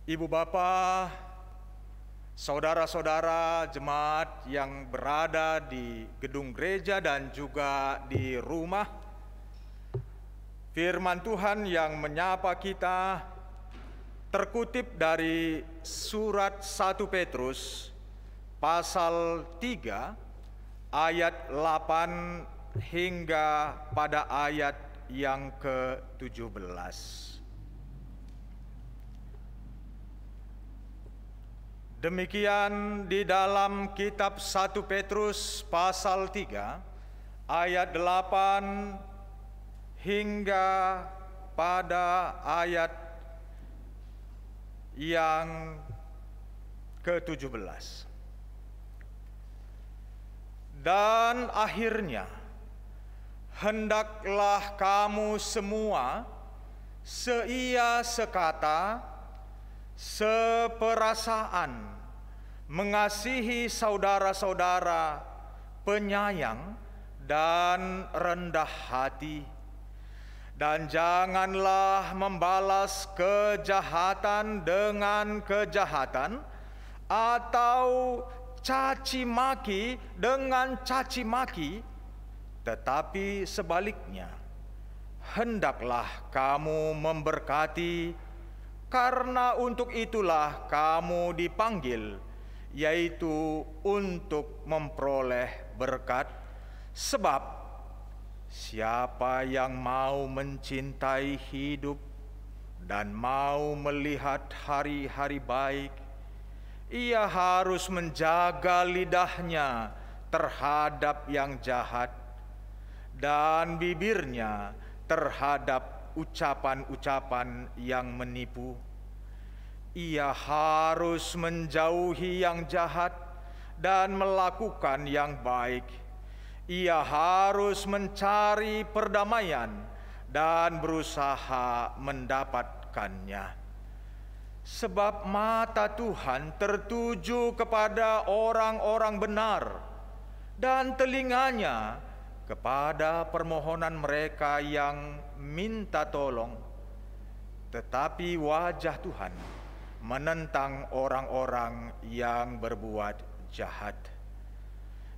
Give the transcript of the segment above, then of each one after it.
Ibu Bapa, saudara-saudara jemaat yang berada di gedung gereja dan juga di rumah, firman Tuhan yang menyapa kita terkutip dari surat 1 Petrus pasal 3 ayat 8 hingga pada ayat yang ke-17. Demikian di dalam kitab 1 Petrus pasal 3 ayat 8 hingga pada ayat yang ke-17. Dan akhirnya hendaklah kamu semua seia sekata, seperasaan, mengasihi saudara-saudara, penyayang dan rendah hati. Dan janganlah membalas kejahatan dengan kejahatan atau caci maki dengan caci maki, tetapi sebaliknya hendaklah kamu memberkati, karena untuk itulah kamu dipanggil, yaitu untuk memperoleh berkat. Sebab siapa yang mau mencintai hidup dan mau melihat hari-hari baik, ia harus menjaga lidahnya terhadap yang jahat dan bibirnya terhadap ucapan-ucapan yang menipu. Ia harus menjauhi yang jahat dan melakukan yang baik. Ia harus mencari perdamaian dan berusaha mendapatkannya. Sebab mata Tuhan tertuju kepada orang-orang benar dan telinganya kepada permohonan mereka yang minta tolong. Tetapi wajah Tuhan menentang orang-orang yang berbuat jahat.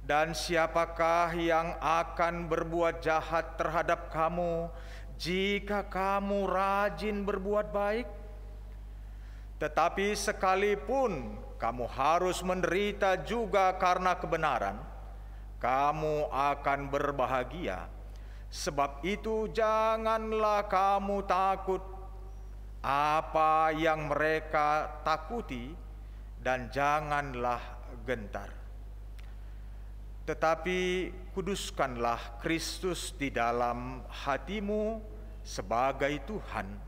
Dan siapakah yang akan berbuat jahat terhadap kamu jika kamu rajin berbuat baik? Tetapi sekalipun kamu harus menderita juga karena kebenaran, kamu akan berbahagia. Sebab itu janganlah kamu takut apa yang mereka takuti, dan janganlah gentar. Tetapi kuduskanlah Kristus di dalam hatimu sebagai Tuhan,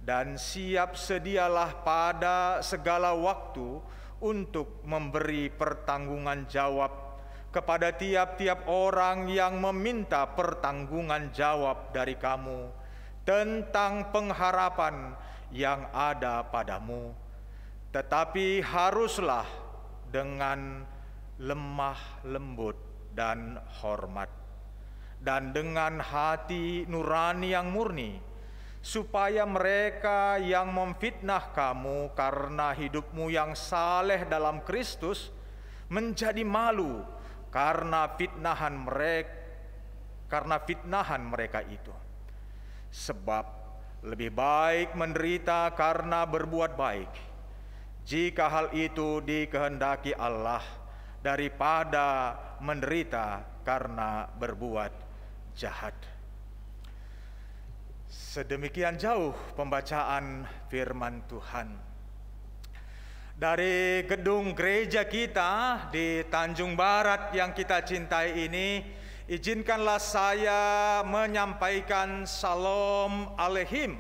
dan siap sedialah pada segala waktu untuk memberi pertanggungan jawab kepada tiap-tiap orang yang meminta pertanggungan jawab dari kamu tentang pengharapan yang ada padamu. Tetapi haruslah dengan lemah lembut dan hormat, dan dengan hati nurani yang murni, supaya mereka yang memfitnah kamu karena hidupmu yang saleh dalam Kristus menjadi malu karena fitnahan mereka itu. Sebab lebih baik menderita karena berbuat baik, jika hal itu dikehendaki Allah, daripada menderita karena berbuat jahat. Sedemikian jauh pembacaan firman Tuhan. Dari gedung gereja kita di Tanjung Barat yang kita cintai ini, izinkanlah saya menyampaikan Shalom Aleichem.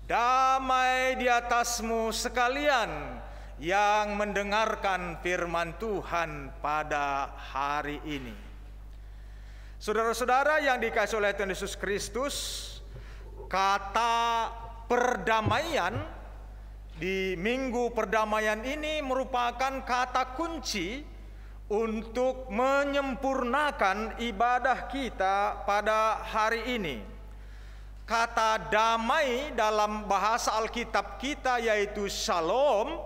Damai di atasmu sekalian yang mendengarkan firman Tuhan pada hari ini. Saudara-saudara yang dikasihi oleh Tuhan Yesus Kristus, kata perdamaian di Minggu Perdamaian ini merupakan kata kunci untuk menyempurnakan ibadah kita pada hari ini. kata damai dalam bahasa Alkitab kita yaitu shalom,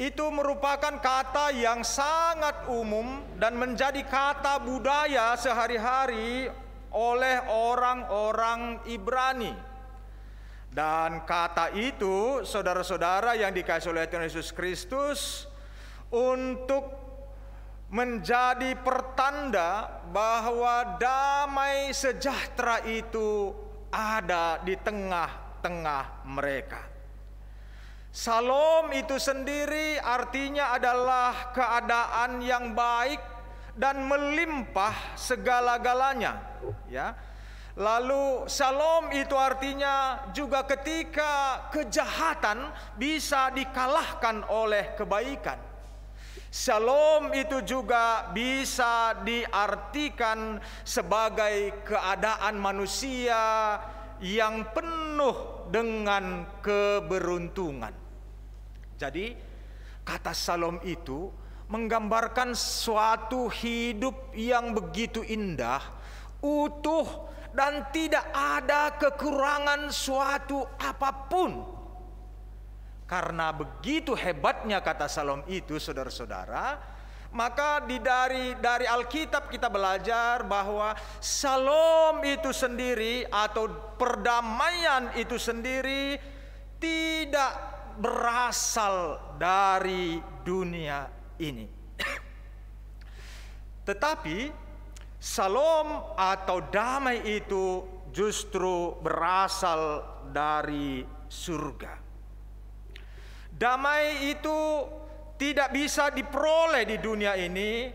itu merupakan kata yang sangat umum dan menjadi kata budaya sehari-hari oleh orang-orang Ibrani. Dan kata itu, saudara-saudara yang dikasihi oleh Tuhan Yesus Kristus, untuk menjadi pertanda bahwa damai sejahtera itu ada di tengah-tengah mereka. Shalom itu sendiri artinya adalah keadaan yang baik dan melimpah segala-galanya, ya. Lalu shalom itu artinya juga ketika kejahatan bisa dikalahkan oleh kebaikan. Shalom itu juga bisa diartikan sebagai keadaan manusia yang penuh dengan keberuntungan. Jadi kata shalom itu menggambarkan suatu hidup yang begitu indah, utuh, dan tidak ada kekurangan suatu apapun. Karena begitu hebatnya kata shalom itu, saudara-saudara, maka dari Alkitab kita belajar bahwa shalom itu sendiri atau perdamaian itu sendiri tidak berasal dari dunia ini. Tetapi shalom atau damai itu justru berasal dari surga. Damai itu tidak bisa diperoleh di dunia ini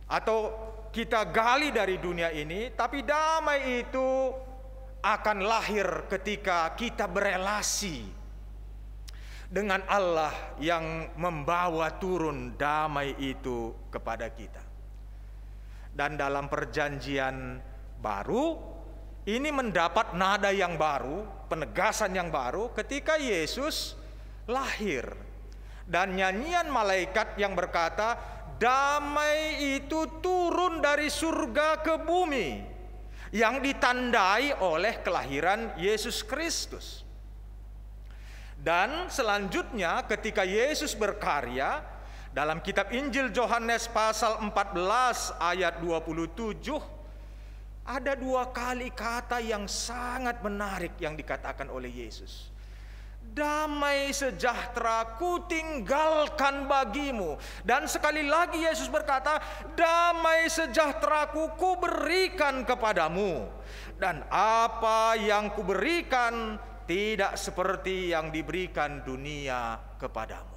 atau kita gali dari dunia ini, tapi damai itu akan lahir ketika kita berelasi dengan Allah yang membawa turun damai itu kepada kita. Dan dalam perjanjian baru ini mendapat nada yang baru, penegasan yang baru ketika Yesus lahir. Dan nyanyian malaikat yang berkata, damai itu turun dari surga ke bumi, yang ditandai oleh kelahiran Yesus Kristus. Dan selanjutnya ketika Yesus berkarya, dalam kitab Injil Yohanes pasal 14 ayat 27, ada dua kali kata yang sangat menarik yang dikatakan oleh Yesus. Damai sejahtera ku tinggalkan bagimu. Dan sekali lagi Yesus berkata, damai sejahtera ku berikan kepadamu. Dan apa yang ku berikan tidak seperti yang diberikan dunia kepadamu.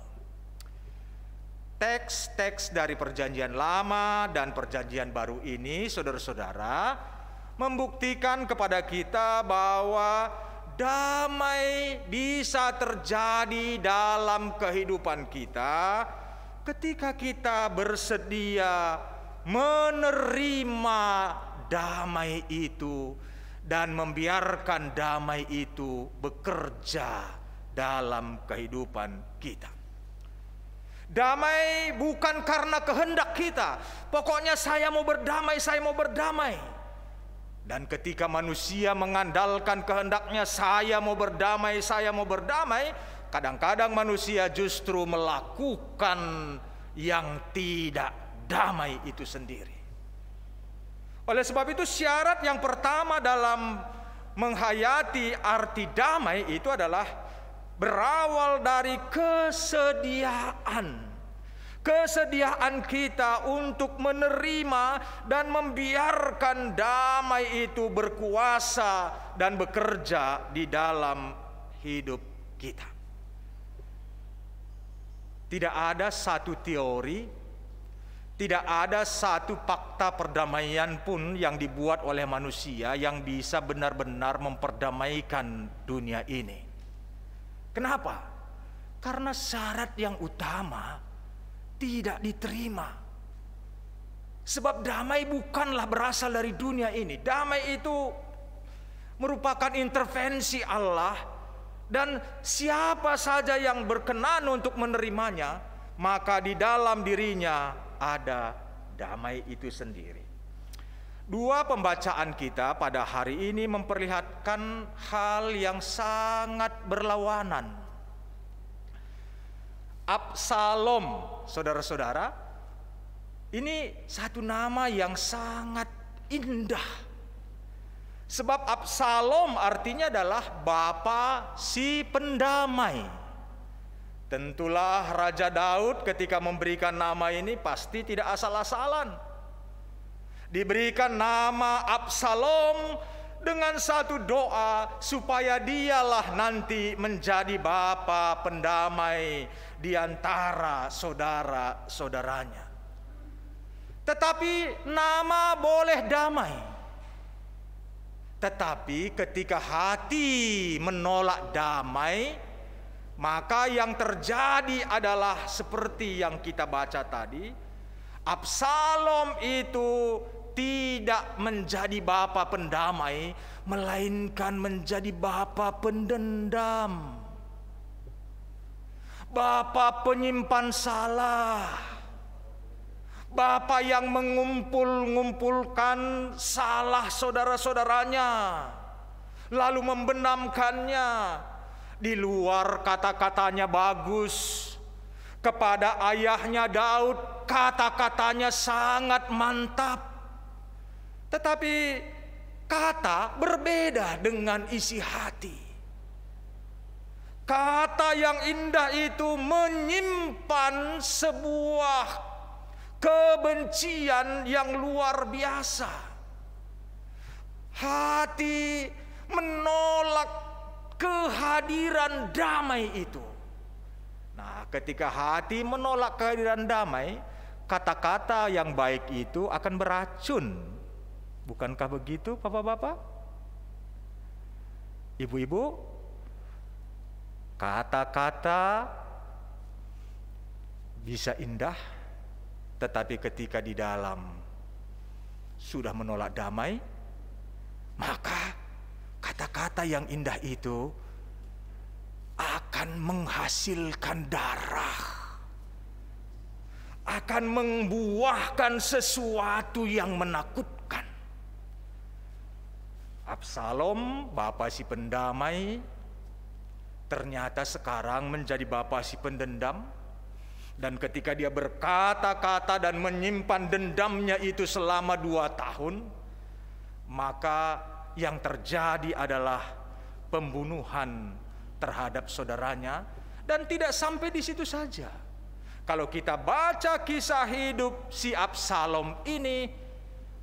Teks-teks dari perjanjian lama dan perjanjian baru ini, saudara-saudara, membuktikan kepada kita bahwa damai bisa terjadi dalam kehidupan kita ketika kita bersedia menerima damai itu dan membiarkan damai itu bekerja dalam kehidupan kita. Damai bukan karena kehendak kita. Pokoknya saya mau berdamai, saya mau berdamai. Dan ketika manusia mengandalkan kehendaknya, saya mau berdamai, saya mau berdamai, kadang-kadang manusia justru melakukan yang tidak damai itu sendiri. Oleh sebab itu syarat yang pertama dalam menghayati arti damai itu adalah berawal dari kesediaan. Kesediaan kita untuk menerima dan membiarkan damai itu berkuasa dan bekerja di dalam hidup kita. Tidak ada satu teori, tidak ada satu fakta perdamaian pun yang dibuat oleh manusia yang bisa benar-benar memperdamaikan dunia ini. Kenapa? Karena syarat yang utama tidak diterima. Sebab damai bukanlah berasal dari dunia ini. Damai itu merupakan intervensi Allah, dan siapa saja yang berkenan untuk menerimanya, maka di dalam dirinya ada damai itu sendiri. Dua pembacaan kita pada hari ini memperlihatkan hal yang sangat berlawanan. Absalom, saudara-saudara, ini satu nama yang sangat indah. Sebab Absalom artinya adalah bapa si pendamai. Tentulah Raja Daud ketika memberikan nama ini pasti tidak asal-asalan. Diberikan nama Absalom dengan satu doa supaya dialah nanti menjadi bapa pendamai di antara saudara-saudaranya. Tetapi nama boleh damai. Tetapi ketika hati menolak damai, maka yang terjadi adalah seperti yang kita baca tadi. Absalom itu tidak menjadi bapa pendamai, melainkan menjadi bapa pendendam, bapa penyimpan salah, bapa yang mengumpulkan salah saudara-saudaranya, lalu membenamkannya. Di luar kata-katanya bagus, kepada ayahnya Daud kata-katanya sangat mantap, tetapi kata berbeda dengan isi hati. Kata yang indah itu menyimpan sebuah kebencian yang luar biasa. Hati menolak kehadiran damai itu. Nah, ketika hati menolak kehadiran damai, kata-kata yang baik itu akan beracun. Bukankah begitu, Bapak-bapak? Ibu-ibu, kata-kata bisa indah, tetapi ketika di dalam sudah menolak damai, maka kata-kata yang indah itu akan menghasilkan darah, akan membuahkan sesuatu yang menakutkan. Absalom, bapa si pendamai, ternyata sekarang menjadi bapa si pendendam. Dan ketika dia berkata-kata dan menyimpan dendamnya itu selama 2 tahun, maka yang terjadi adalah pembunuhan terhadap saudaranya. Dan tidak sampai di situ saja. Kalau kita baca kisah hidup si Absalom ini,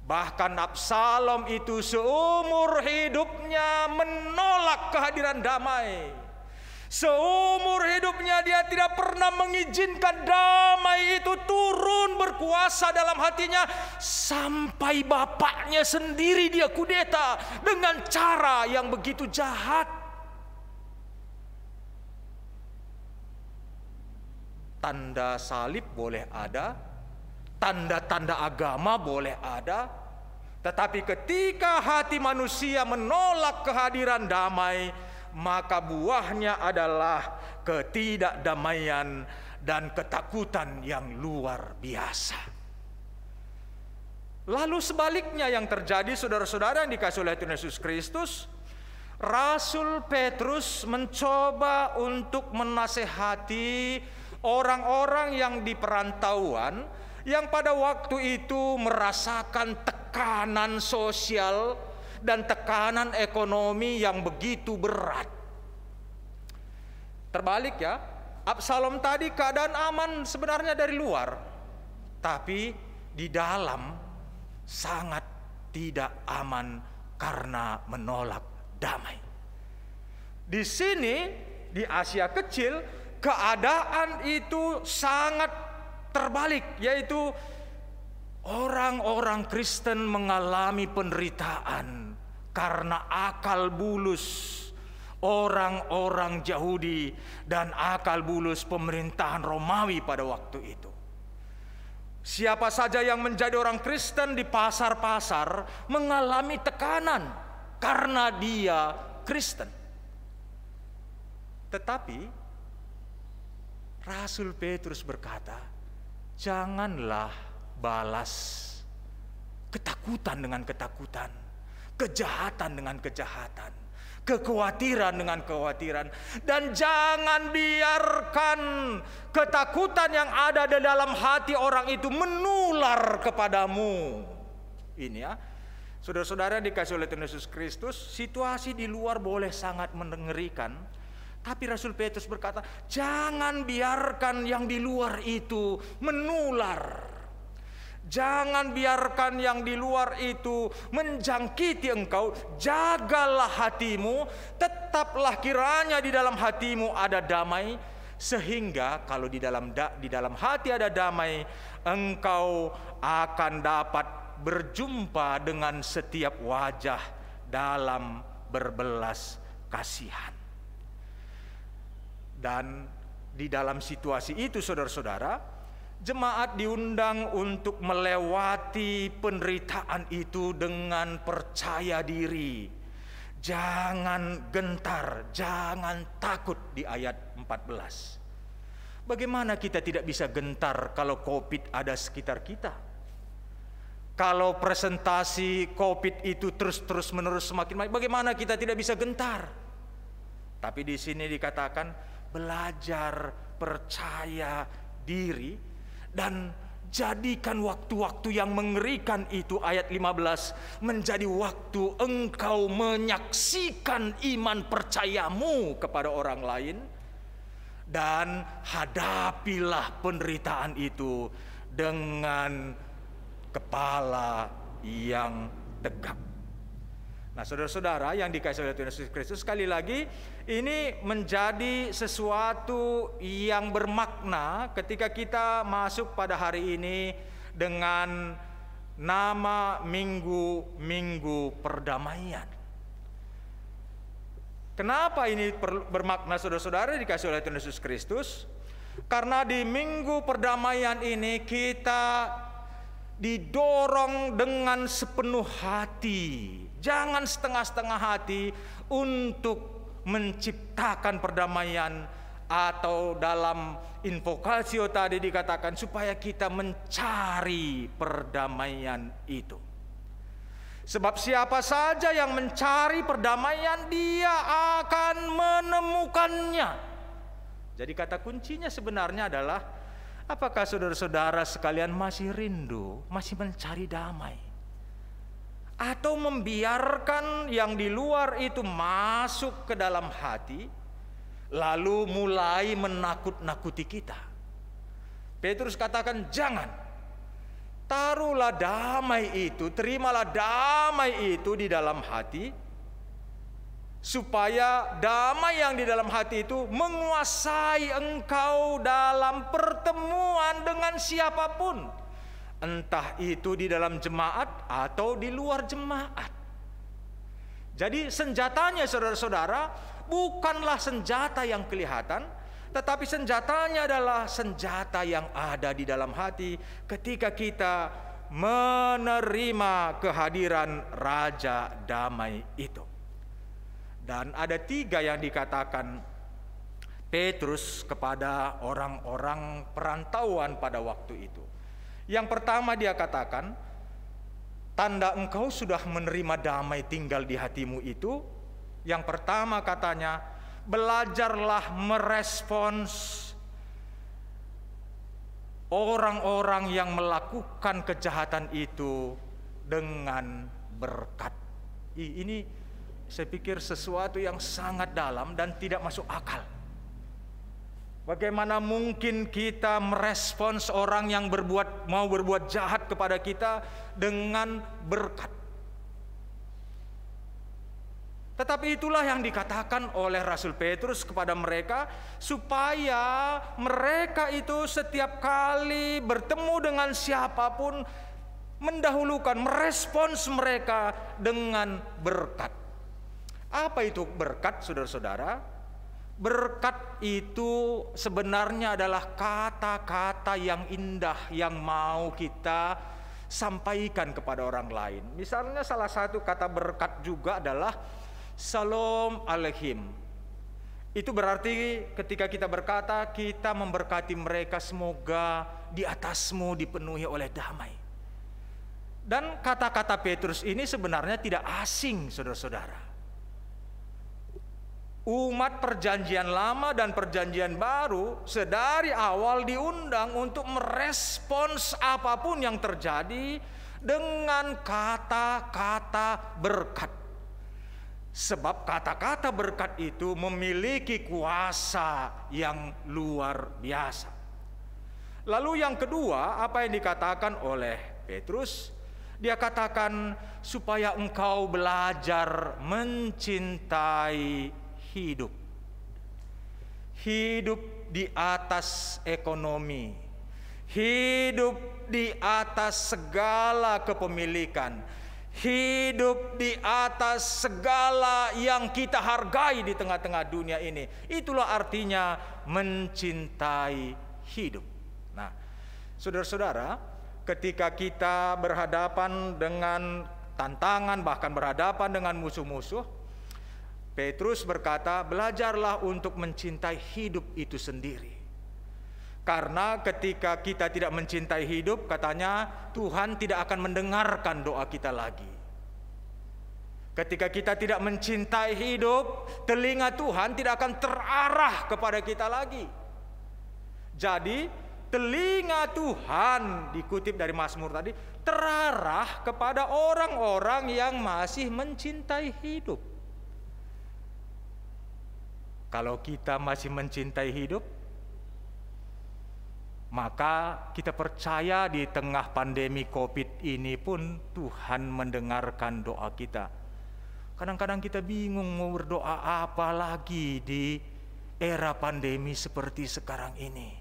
bahkan Absalom itu seumur hidupnya menolak kehadiran damai. Seumur hidupnya dia tidak pernah mengizinkan damai itu turun berkuasa dalam hatinya, sampai bapaknya sendiri dia kudeta dengan cara yang begitu jahat. Tanda salib boleh ada, tanda-tanda agama boleh ada, tetapi ketika hati manusia menolak kehadiran damai, maka buahnya adalah ketidakdamaian dan ketakutan yang luar biasa. Lalu sebaliknya yang terjadi, saudara-saudara yang dikasihi oleh Tuhan Yesus Kristus, Rasul Petrus mencoba untuk menasehati orang-orang yang di perantauan, yang pada waktu itu merasakan tekanan sosial dan tekanan ekonomi yang begitu berat. Terbalik ya, Absalom tadi keadaan aman sebenarnya dari luar, tapi di dalam sangat tidak aman karena menolak damai. Di sini di Asia Kecil keadaan itu sangat terbalik, yaitu orang-orang Kristen mengalami penderitaan karena akal bulus orang-orang Yahudi dan akal bulus pemerintahan Romawi pada waktu itu. Siapa saja yang menjadi orang Kristen di pasar-pasar mengalami tekanan karena dia Kristen. Tetapi Rasul Petrus berkata, janganlah balas ketakutan dengan ketakutan, kejahatan dengan kejahatan, kekhawatiran dengan kekhawatiran. Dan jangan biarkan ketakutan yang ada di dalam hati orang itu menular kepadamu. Ini ya, saudara-saudara dikasih oleh Tuhan Yesus Kristus, situasi di luar boleh sangat mengerikan, tapi Rasul Petrus berkata, jangan biarkan yang di luar itu menular. Jangan biarkan yang di luar itu menjangkiti engkau. Jagalah hatimu, tetaplah kiranya di dalam hatimu ada damai, sehingga kalau di dalam hati ada damai, engkau akan dapat berjumpa dengan setiap wajah dalam berbelas kasihan. Dan di dalam situasi itu, saudara-saudara, jemaat diundang untuk melewati penderitaan itu dengan percaya diri. Jangan gentar, jangan takut di ayat 14. Bagaimana kita tidak bisa gentar kalau COVID ada sekitar kita? Kalau presentasi COVID itu terus menerus semakin baik, bagaimana kita tidak bisa gentar? Tapi di sini dikatakan belajar percaya diri dan jadikan waktu-waktu yang mengerikan itu, ayat 15, menjadi waktu engkau menyaksikan iman percayamu kepada orang lain, dan hadapilah penderitaan itu dengan kepala yang tegap. Nah, saudara-saudara yang dikasihi oleh Tuhan Yesus Kristus, sekali lagi ini menjadi sesuatu yang bermakna ketika kita masuk pada hari ini dengan nama Minggu Perdamaian. Kenapa ini bermakna, saudara-saudara dikasihi oleh Tuhan Yesus Kristus? Karena di Minggu Perdamaian ini kita didorong dengan sepenuh hati, jangan setengah-setengah hati, untuk menciptakan perdamaian, atau dalam invokasio tadi dikatakan supaya kita mencari perdamaian itu. Sebab siapa saja yang mencari perdamaian, dia akan menemukannya. Jadi kata kuncinya sebenarnya adalah, apakah saudara-saudara sekalian masih rindu, masih mencari damai? Atau membiarkan yang di luar itu masuk ke dalam hati, lalu mulai menakut-nakuti kita? Petrus katakan jangan. Taruhlah damai itu, terimalah damai itu di dalam hati, supaya damai yang di dalam hati itu menguasai engkau dalam pertemuan dengan siapapun, entah itu di dalam jemaat atau di luar jemaat. Jadi senjatanya, saudara-saudara, bukanlah senjata yang kelihatan, tetapi senjatanya adalah senjata yang ada di dalam hati ketika kita menerima kehadiran Raja Damai itu. Dan ada 3 yang dikatakan Petrus kepada orang-orang perantauan pada waktu itu. Yang pertama dia katakan, tanda engkau sudah menerima damai tinggal di hatimu itu. Yang pertama katanya, belajarlah merespons orang-orang yang melakukan kejahatan itu dengan berkat. Ini saya pikir sesuatu yang sangat dalam dan tidak masuk akal. Bagaimana mungkin kita merespons orang yang mau berbuat jahat kepada kita dengan berkat? Tetapi itulah yang dikatakan oleh Rasul Petrus kepada mereka, supaya mereka itu setiap kali bertemu dengan siapapun mendahulukan, merespons mereka dengan berkat. Apa itu berkat, saudara-saudara? Berkat itu sebenarnya adalah kata-kata yang indah yang mau kita sampaikan kepada orang lain. Misalnya salah satu kata berkat juga adalah Shalom Aleichem. Itu berarti ketika kita berkata, kita memberkati mereka, semoga di atasmu dipenuhi oleh damai. Dan kata-kata Petrus ini sebenarnya tidak asing, saudara-saudara. Umat perjanjian lama dan perjanjian baru sedari awal diundang untuk merespons apapun yang terjadi dengan kata-kata berkat. Sebab kata-kata berkat itu memiliki kuasa yang luar biasa. Lalu yang kedua, apa yang dikatakan oleh Petrus? Dia katakan supaya engkau belajar mencintai hidup. Hidup di atas ekonomi. Hidup di atas segala kepemilikan. Hidup di atas segala yang kita hargai di tengah-tengah dunia ini. Itulah artinya mencintai hidup. Nah, saudara-saudara, ketika kita berhadapan dengan tantangan, bahkan berhadapan dengan musuh-musuh, Petrus berkata, belajarlah untuk mencintai hidup itu sendiri. Karena ketika kita tidak mencintai hidup, katanya Tuhan tidak akan mendengarkan doa kita lagi. Ketika kita tidak mencintai hidup, telinga Tuhan tidak akan terarah kepada kita lagi. Jadi telinga Tuhan, dikutip dari Mazmur tadi, terarah kepada orang-orang yang masih mencintai hidup. Kalau kita masih mencintai hidup, maka kita percaya di tengah pandemi COVID ini pun Tuhan mendengarkan doa kita. Kadang-kadang kita bingung mau berdoa apa lagi di era pandemi seperti sekarang ini.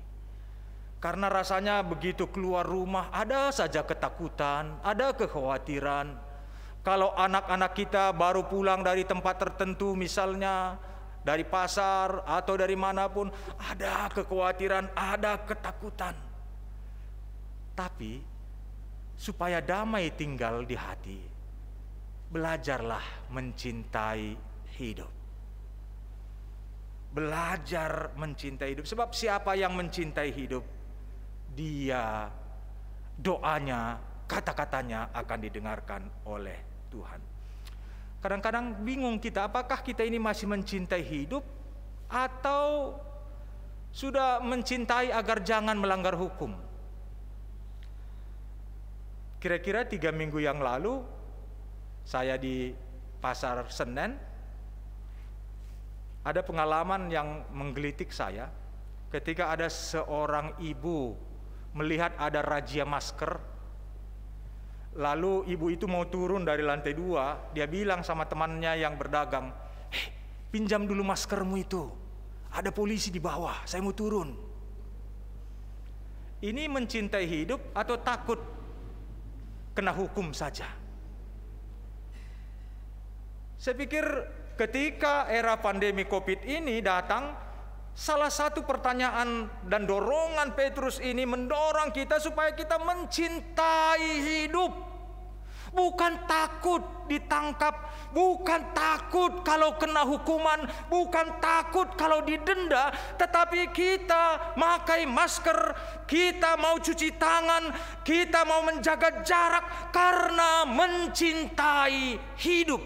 Karena rasanya begitu keluar rumah ada saja ketakutan, ada kekhawatiran. Kalau anak-anak kita baru pulang dari tempat tertentu, misalnya dari pasar atau dari manapun, ada kekhawatiran, ada ketakutan. Tapi supaya damai tinggal di hati, belajarlah mencintai hidup. Belajar mencintai hidup. Sebab siapa yang mencintai hidup, dia doanya, kata-katanya akan didengarkan oleh Tuhan. Kadang-kadang bingung kita, apakah kita ini masih mencintai hidup atau sudah mencintai agar jangan melanggar hukum. Kira-kira 3 minggu yang lalu, saya di Pasar Senen, ada pengalaman yang menggelitik saya ketika ada seorang ibu melihat ada razia masker. Lalu ibu itu mau turun dari lantai 2, dia bilang sama temannya yang berdagang, pinjam dulu maskermu itu, ada polisi di bawah, saya mau turun. Ini mencintai hidup atau takut kena hukum saja? Saya pikir ketika era pandemi COVID ini datang, salah satu pertanyaan dan dorongan Petrus ini mendorong kita supaya kita mencintai hidup. Bukan takut ditangkap, bukan takut kalau kena hukuman, bukan takut kalau didenda, tetapi kita pakai masker, kita mau cuci tangan, kita mau menjaga jarak karena mencintai hidup.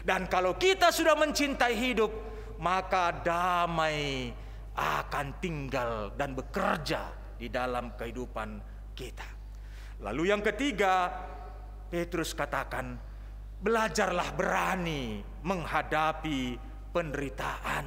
Dan kalau kita sudah mencintai hidup, maka damai akan tinggal dan bekerja di dalam kehidupan kita. Lalu yang ketiga, Petrus katakan, belajarlah berani menghadapi penderitaan.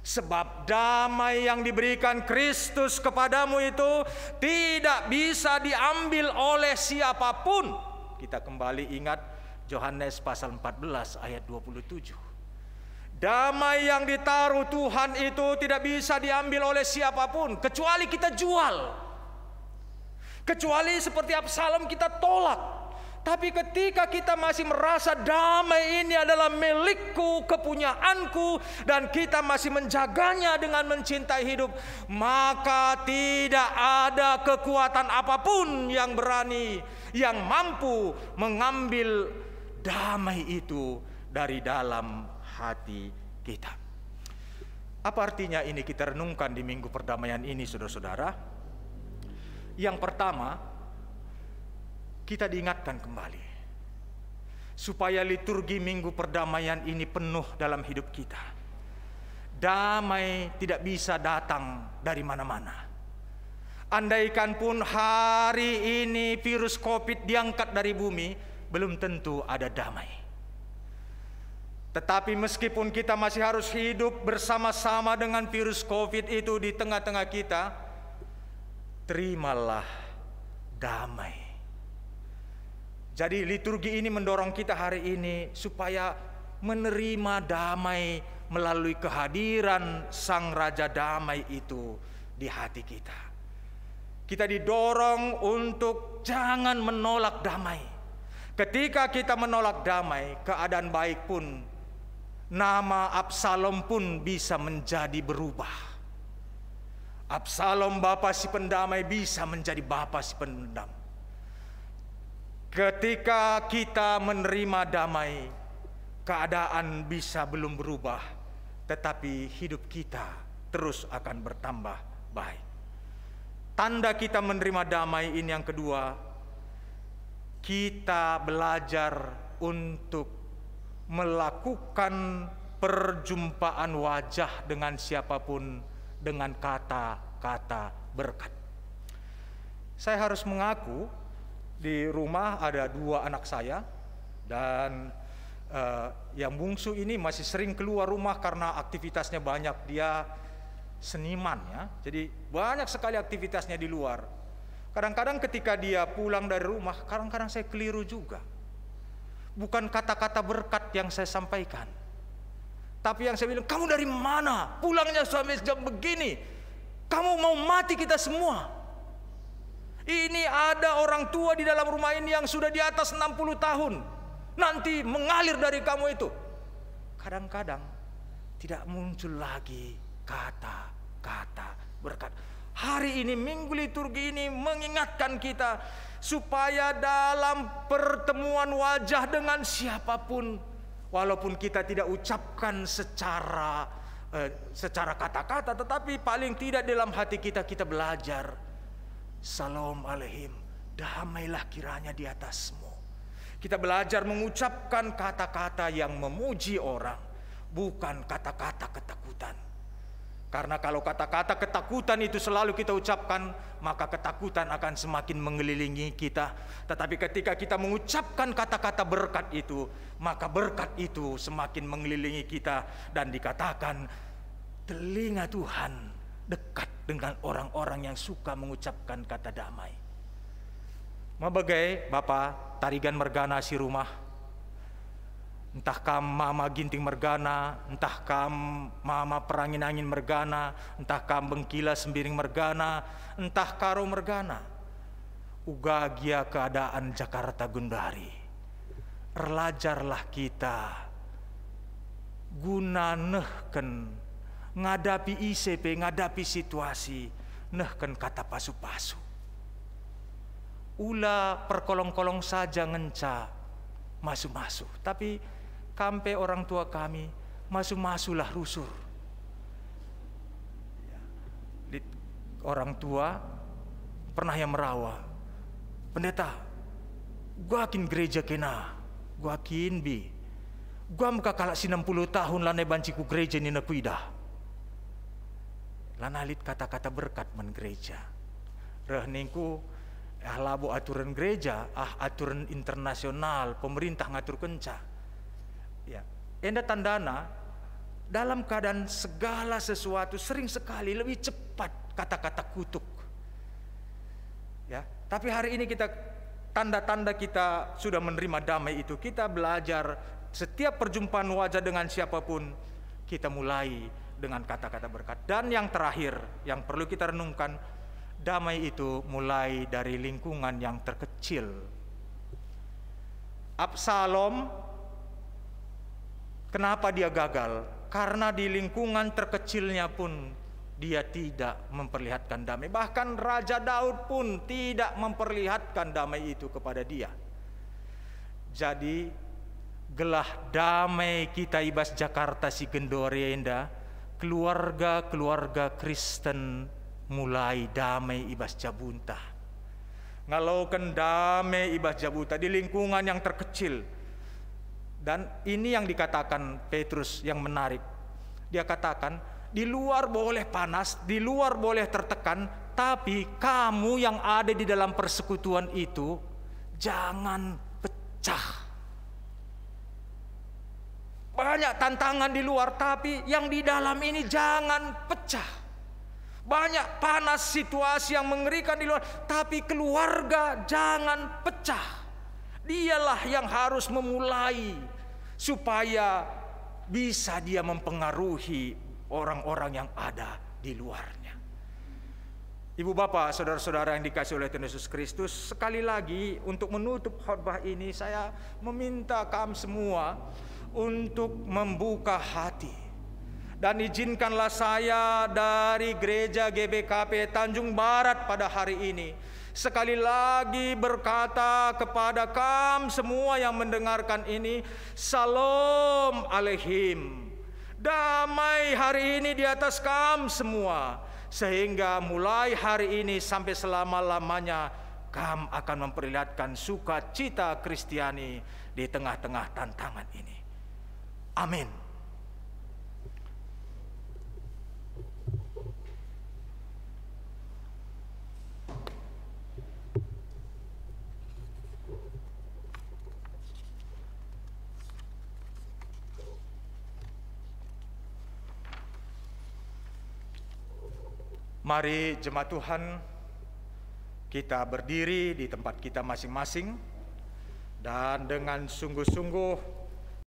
Sebab damai yang diberikan Kristus kepadamu itu tidak bisa diambil oleh siapapun. Kita kembali ingat Yohanes pasal 14 ayat 27. Damai yang ditaruh Tuhan itu tidak bisa diambil oleh siapapun, kecuali kita jual. Kecuali seperti Absalom kita tolak. Tapi ketika kita masih merasa damai ini adalah milikku, kepunyaanku, dan kita masih menjaganya dengan mencintai hidup, maka tidak ada kekuatan apapun yang berani, yang mampu mengambil damai itu dari dalam hati kita. Apa artinya ini kita renungkan di Minggu Perdamaian ini, saudara-saudara? Yang pertama, kita diingatkan kembali supaya liturgi Minggu Perdamaian ini penuh dalam hidup kita. Damai tidak bisa datang dari mana-mana. Andaikan pun hari ini virus COVID diangkat dari bumi, belum tentu ada damai. Tetapi meskipun kita masih harus hidup bersama-sama dengan virus COVID itu di tengah-tengah kita, terimalah damai. Jadi liturgi ini mendorong kita hari ini supaya menerima damai melalui kehadiran Sang Raja Damai itu di hati kita. Kita didorong untuk jangan menolak damai. Ketika kita menolak damai, keadaan baik pun, nama Absalom pun bisa menjadi berubah. Absalom bapa si pendamai bisa menjadi bapa si pendendam. Ketika kita menerima damai, keadaan bisa belum berubah, tetapi hidup kita terus akan bertambah baik. Tanda kita menerima damai ini yang kedua, kita belajar untuk melakukan perjumpaan wajah dengan siapapun dengan kata-kata berkat. Saya harus mengaku, di rumah ada 2 anak saya, dan yang bungsu ini masih sering keluar rumah karena aktivitasnya banyak. Dia seniman ya, jadi banyak sekali aktivitasnya di luar. Kadang-kadang ketika dia pulang dari rumah, kadang-kadang saya keliru juga. Bukan kata-kata berkat yang saya sampaikan, tapi yang saya bilang, kamu dari mana? Pulangnya sampai jam begini, kamu mau mati kita semua. Ini ada orang tua di dalam rumah ini yang sudah di atas 60 tahun. Nanti mengalir dari kamu itu. Kadang-kadang tidak muncul lagi kata-kata berkat. Hari ini Minggu Liturgi ini mengingatkan kita supaya dalam pertemuan wajah dengan siapapun, walaupun kita tidak ucapkan secara kata-kata, tetapi paling tidak dalam hati kita belajar, Salam alaihim, damailah kiranya di atasmu. Kita belajar mengucapkan kata-kata yang memuji orang, bukan kata-kata ketakutan. Karena kalau kata-kata ketakutan itu selalu kita ucapkan, maka ketakutan akan semakin mengelilingi kita. Tetapi ketika kita mengucapkan kata-kata berkat itu, maka berkat itu semakin mengelilingi kita. Dan dikatakan, telinga Tuhan dekat dengan orang-orang yang suka mengucapkan kata damai. Mabagai Bapak tarigan mergana si rumah, entah kam mama ginting mergana, entah kam mama perangin angin mergana, entah kam bengkila sembiring mergana, entah karo mergana, uga gia keadaan Jakarta Gundari. Erlajarlah kita guna nehken ngadapi ICP, ngadapi situasi, nehken kata pasu-pasu. Ula perkolong-kolong saja ngenca masu-masu, tapi kampe orang tua kami masu-masulah rusur. Orang tua pernah yang merawa, pendeta, gua akin gereja kena, gua akin bi, gua muka kalak 60 tahun lanai banciku gereja ni nakuidah. Lanalit kata-kata berkat men gereja. Rehningku labo aturan gereja, aturan internasional, pemerintah ngatur kenca. Ya, enda tandana dalam keadaan segala sesuatu sering sekali lebih cepat kata-kata kutuk. Ya, tapi hari ini kita tanda-tanda kita sudah menerima damai itu. Kita belajar setiap perjumpaan wajah dengan siapapun, kita mulai dengan kata-kata berkat. Dan yang terakhir yang perlu kita renungkan, damai itu mulai dari lingkungan yang terkecil. Absalom, kenapa dia gagal? Karena di lingkungan terkecilnya pun dia tidak memperlihatkan damai. Bahkan Raja Daud pun tidak memperlihatkan damai itu kepada dia. Jadi gelah damai kita ibas Jakarta si Gendorenda, keluarga-keluarga Kristen mulai damai ibas Jabunta. ngalaukan damai ibas jabuta di lingkungan yang terkecil. Dan ini yang dikatakan Petrus yang menarik. Dia katakan, di luar boleh panas, di luar boleh tertekan, tapi kamu yang ada di dalam persekutuan itu jangan pecah. Banyak tantangan di luar, tapi yang di dalam ini jangan pecah. Banyak panas, situasi yang mengerikan di luar, tapi keluarga jangan pecah. Dialah yang harus memulai supaya bisa dia mempengaruhi orang-orang yang ada di luarnya. Ibu bapak, saudara-saudara yang dikasihi oleh Tuhan Yesus Kristus, sekali lagi untuk menutup khotbah ini saya meminta kamu semua untuk membuka hati. Dan izinkanlah saya dari Gereja GBKP Tanjung Barat pada hari ini sekali lagi berkata kepada kamu semua yang mendengarkan ini, Salam Aleihim. Damai hari ini di atas kamu semua, sehingga mulai hari ini sampai selama-lamanya kamu akan memperlihatkan sukacita Kristiani di tengah-tengah tantangan ini. Amin. Mari jemaat Tuhan, kita berdiri di tempat kita masing-masing dan dengan sungguh-sungguh